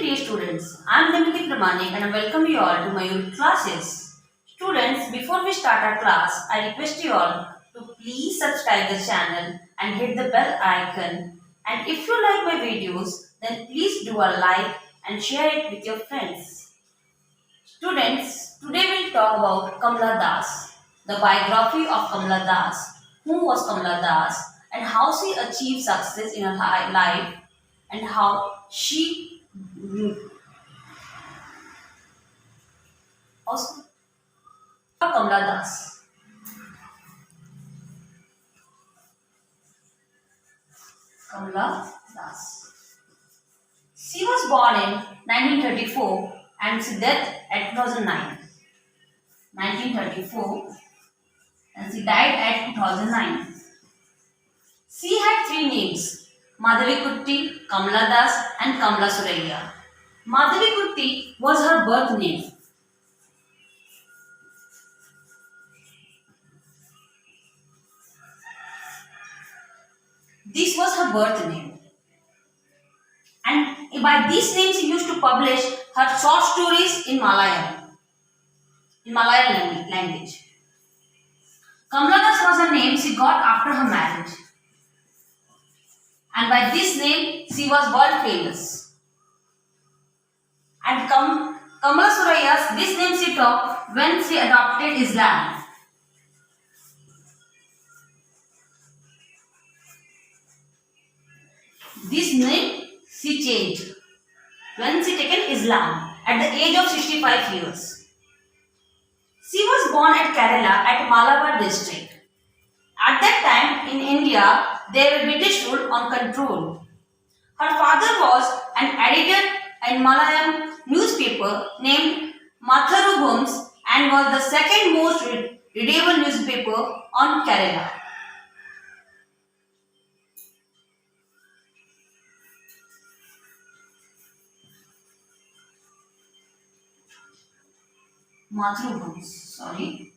dear students. I am Nimiti Pramanik and I welcome you all to my Urdu classes. Students, before we start our class, I request you all to please subscribe the channel and hit the bell icon. And if you like my videos, then please do a like and share it with your friends. Students, today we'll talk about Kamala Das, the biography of Kamala Das, who was Kamala Das, and how she achieved success in her life, and how she also Kamala Das. Kamala Das. She was born in 1934 and she died at 2009. 1934 and she died at 2009. She had three names: Madhavi Kutti, Kamala Das, and Kamala Suraiya. Madhavi Kutti was her birth name. This was her birth name. And by this name she used to publish her short stories in Malayalam language. Kamala Das was a name she got after her marriage. And by this name she was world famous. And Kamala Suraiya, this name she took when she adopted Islam. This name she changed when she taken Islam at the age of 65 years. She was born at Kerala at Malabar district. At that time in India, there were British rule on control. Her father was an editor in Malayalam newspaper named Matharubhums and was the second most readable newspaper on Kerala. Matharubhums, sorry.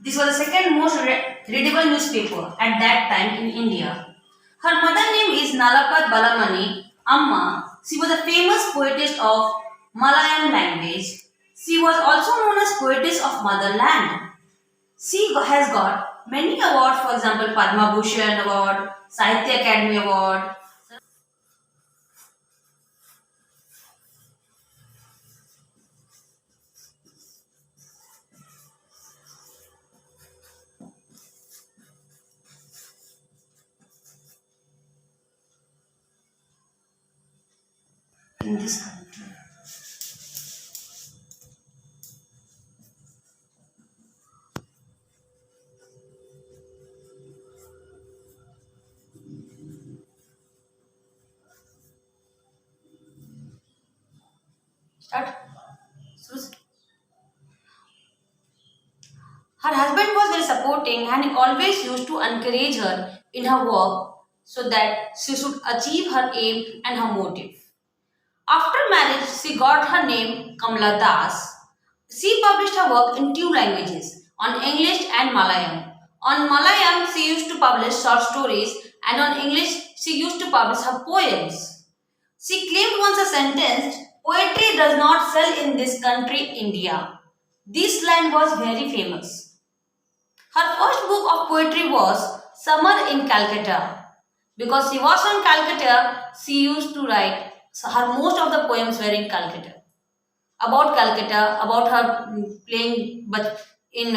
This was the second most readable newspaper at that time in India. Her mother name is Nalapat Balamani Amma. She was a famous poetess of Malayalam language. She was also known as poetess of motherland. She has got many awards, for example, Padma Bhushan Award, Sahitya Academy Award. In this country. Start. Her husband was very supporting and he always used to encourage her in her work so that she should achieve her aim and her motive. After marriage, she got her name Kamala Das. She published her work in two languages, on English and Malayalam. On Malayalam, she used to publish short stories, and on English, she used to publish her poems. She claimed once a sentence, "Poetry does not sell in this country, India." This line was very famous. Her first book of poetry was Summer in Calcutta. Because she was from Calcutta, she used to write, so her most of the poems were in Calcutta. About Calcutta, about her playing but in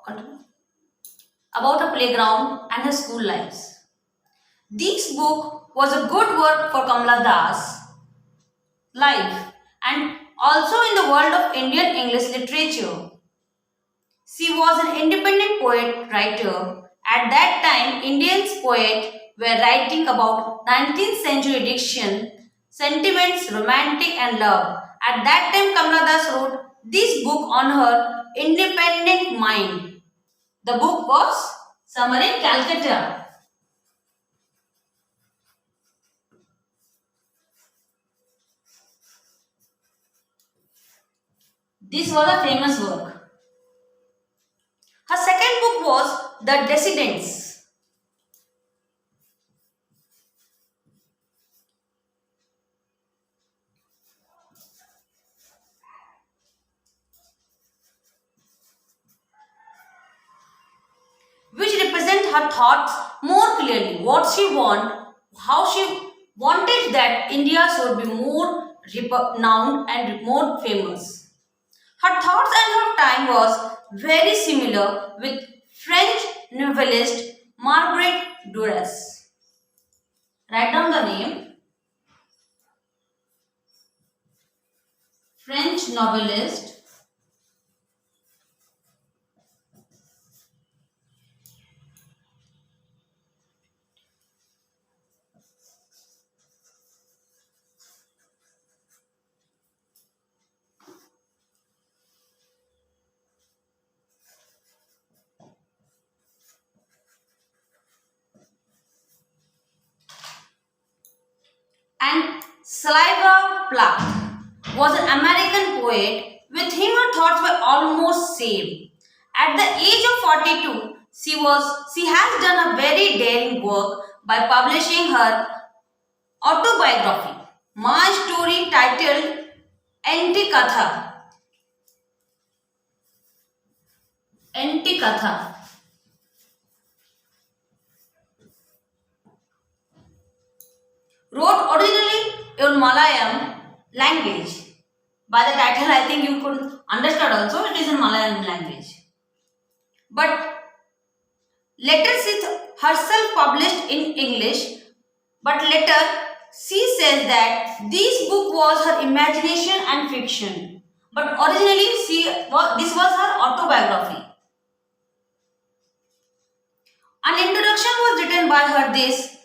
continue. About her playground and her school lives. This book was a good work for Kamala Das' life and also in the world of Indian English literature. She was an independent poet writer. At that time, Indian poets were writing about 19th century diction, sentiments, romantic and love. At that time, Kamala Das wrote this book on her independent mind. The book was Summer in Calcutta. This was a famous work. Her second book was The Descendants, which represent her thoughts more clearly, what she want, how she wanted that India should be more renowned and more famous. Her thoughts and her time was very similar with French novelist Marguerite Duras. Write down the name. French novelist and Saliva Plath was an American poet. With him, her thoughts were almost same. At the age of 42, she has done a very daring work by publishing her autobiography, My Story, titled Antikatha. Antikatha. Wrote originally in Malayalam language. By the title, I think you could understand also it is in Malayalam language. But later she herself published in English. But later she says that this book was her imagination and fiction. But originally this was her autobiography. An introduction was written by her. This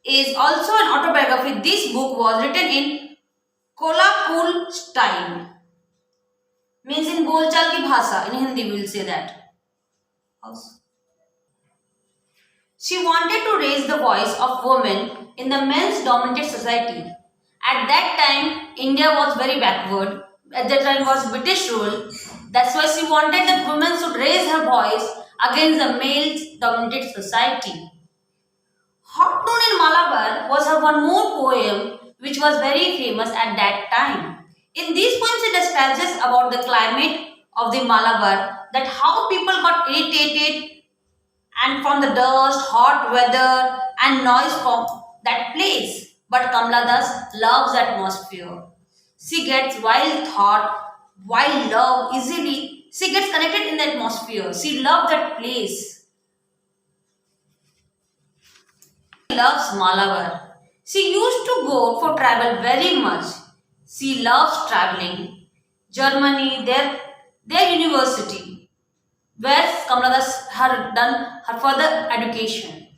is also an autobiography. This book was written in Kolakul style. Means in bolchal ki bhasha. In Hindi we will say that. She wanted to raise the voice of women in the men's dominated society. At that time, India was very backward. At that time was British rule. That's why she wanted that women should raise her voice against the male dominated society. Hot Noon in Malabar was her one more poem which was very famous at that time. In these poems, it discusses about the climate of the Malabar, that how people got irritated and from the dust, hot weather and noise from that place. But Kamala Das loves atmosphere. She gets wild thought, wild love easily. She gets connected in the atmosphere. She loves that place. She loves Malabar. She used to go for travel very much. She loves traveling. Germany, their university, where Kamala Das had done her further education.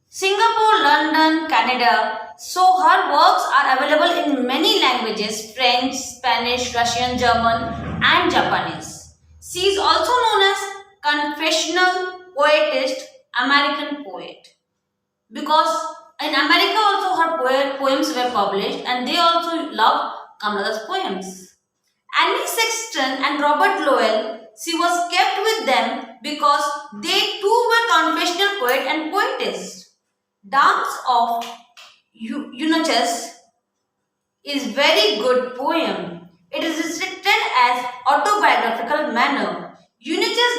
Singapore, London, Canada. So her works are available in many languages: French, Spanish, Russian, German, and Japanese. She is also known as confessional poetist, American poet, because in America also her poems were published and they also love Kamala Das poems. Annie Sexton and Robert Lowell, she was kept with them because they too were confessional poet and poetess. Dance of Eunuchus is very good poem. It is written as autobiographical manner. Eunuchus.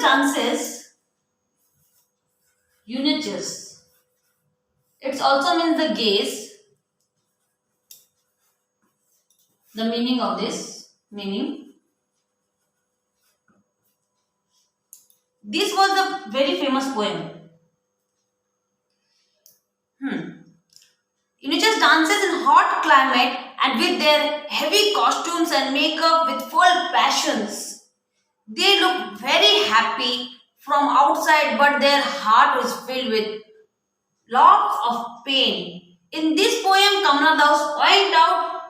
It also means the gaze. The meaning of this meaning. This was a very famous poem. Eunuchus dances in hot climate and with their heavy costumes and makeup with full passions. They look very happy from outside, but their heart is filled with lots of pain. In this poem, Kamala Das point out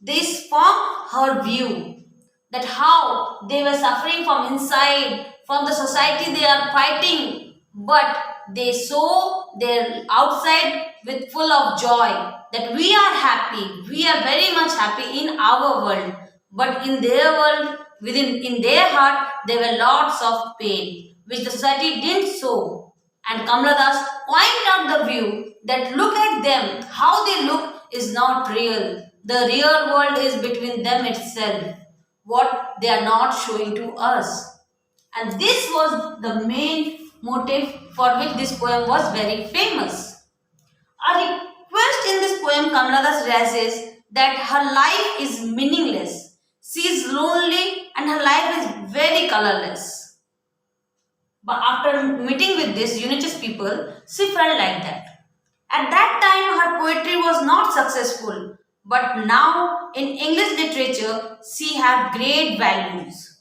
this from her view, that how they were suffering from inside, from the society they are fighting, but they show their outside with full of joy that we are happy, we are very much happy in our world, but in their world, within in their heart, there were lots of pain, which the society didn't show. And Kamala Das point out the view that look at them, how they look is not real. The real world is between them itself, what they are not showing to us. And this was the main motive for which this poem was very famous. A request in this poem Kamala Das raises that her life is meaningless. She is lonely and her life is very colorless. But after meeting with these Unitist people, she felt like that. At that time, her poetry was not successful, but now in English literature, she have great values.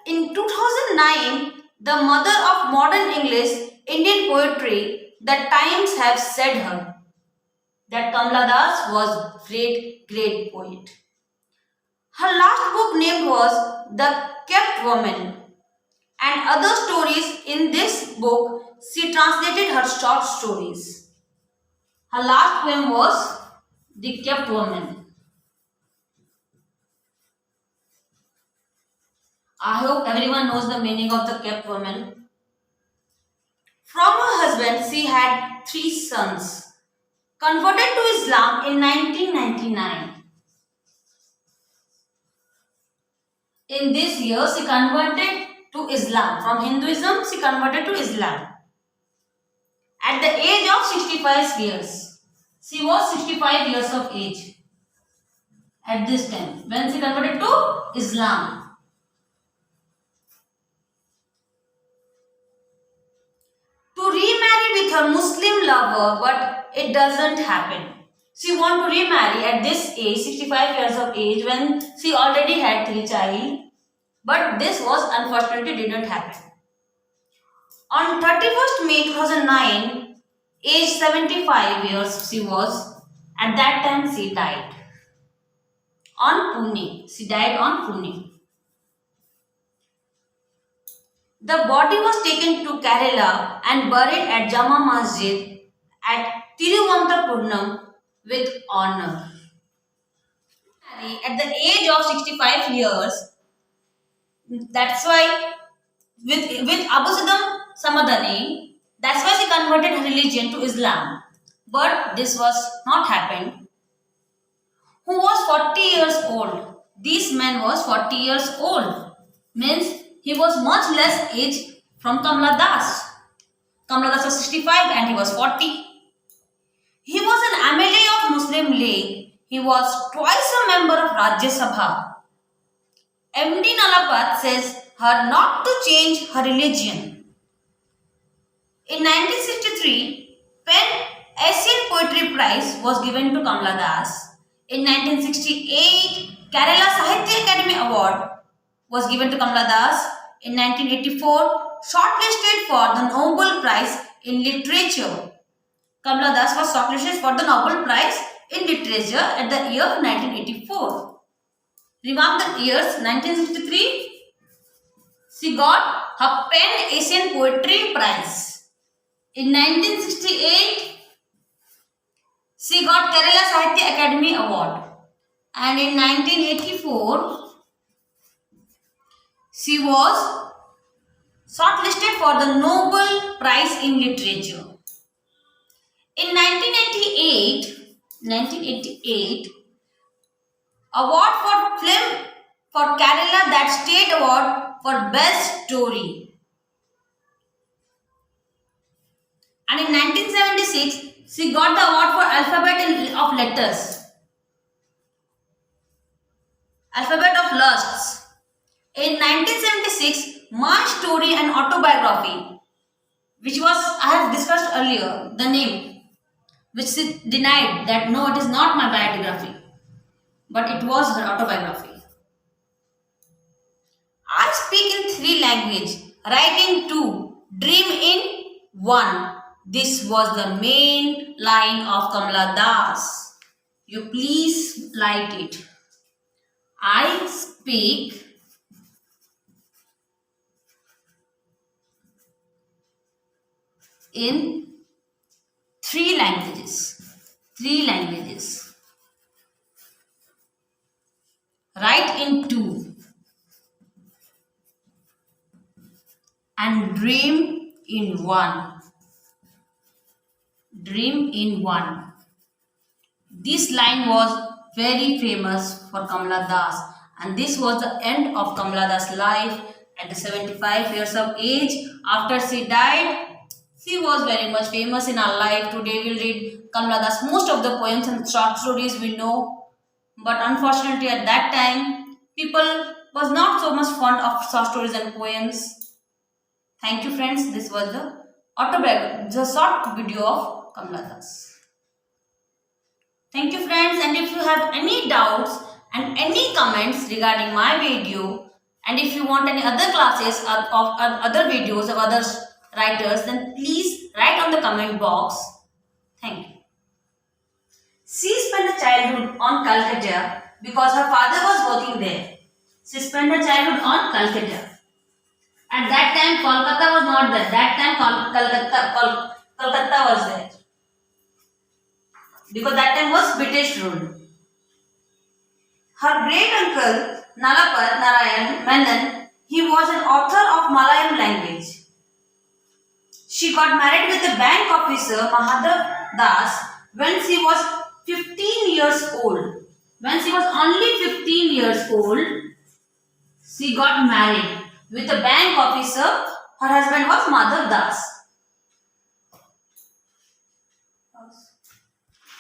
In 2009, the mother of modern English, Indian poetry, the Times have said her that Kamala Das was great poet. Her last book name was The Kept Woman, and other stories in this book she translated her short stories. Her last poem was The Kept Woman. I hope everyone knows the meaning of the kept woman. From her husband, she had three sons. Converted to Islam in 1999. In this year, she converted to Islam. From Hinduism, she converted to Islam. At the age of 65 years. She was 65 years of age at this time when she converted to Islam. To remarry with her Muslim lover, but it doesn't happen. She want to remarry at this age, 65 years of age, when she already had three children. But this was unfortunately did not happen. On 31st May 2009, age 75 years she was. At that time she died. On Pune. She died on Pune. The body was taken to Kerala and buried at Jama Masjid at Tiruvananthapuram with honor. At the age of 65 years, that's why with Abu Saddam Samadani, that's why she converted her religion to Islam. But this was not happened. Who was 40 years old? This man was 40 years old. Means he was much less age from Kamala Das. Kamala Das was 65 and he was 40. He was an MLA of Muslim League. He was twice a member of Rajya Sabha. MD Nalapat says her not to change her religion. In 1963, Pen Asian Poetry Prize was given to Kamala Das. In 1968, Kerala Sahitya Academy Award was given to Kamala Das. In 1984, shortlisted for the Nobel Prize in Literature. Kamala Das was shortlisted for the Nobel Prize in Literature at the year 1984. Remark the years 1963, she got her Pen Asian Poetry Prize. In 1968, she got Kerala Sahitya Academy Award. And in 1984, she was shortlisted for the Nobel Prize in Literature. In 1988, award for film for Kerala, that state award for best story. And in 1976, she got the award for alphabet of letters. Alphabet of lusts. In 1976, My Story and Autobiography, which was, I have discussed earlier, the name, which she denied that no, it is not my biography, but it was her autobiography. I speak in 3 languages, write in 2, dream in 1. This was the main line of Kamala Das. You please write it. I speak in 3 languages. 3 languages. write in two, and dream in one. Dream in one. This line was very famous for Kamala Das, and this was the end of Kamala Das' life at the 75 years of age. After she died, she was very much famous in our life. Today we'll read Kamala Das. Most of the poems and short stories we know, but unfortunately at that time, people was not so much fond of short stories and poems. Thank you friends. This was the autobiography, the short video of Kamala Das. Thank you friends, and if you have any doubts and any comments regarding my video, and if you want any other classes of other videos of other writers, then please write on the comment box. Thank you. She spent her childhood on Calcutta because her father was working there. She spent her childhood on Calcutta. At that time Kolkata was not there. That time Kolkata was there, because that time was British rule. Her great uncle Nalapal Narayan Menon, he was an author of Malayalam language. She got married with a bank officer Mahadhav Das when she was 15 years old. When she was only 15 years old, she got married with a bank officer. Her husband was Madhav Das.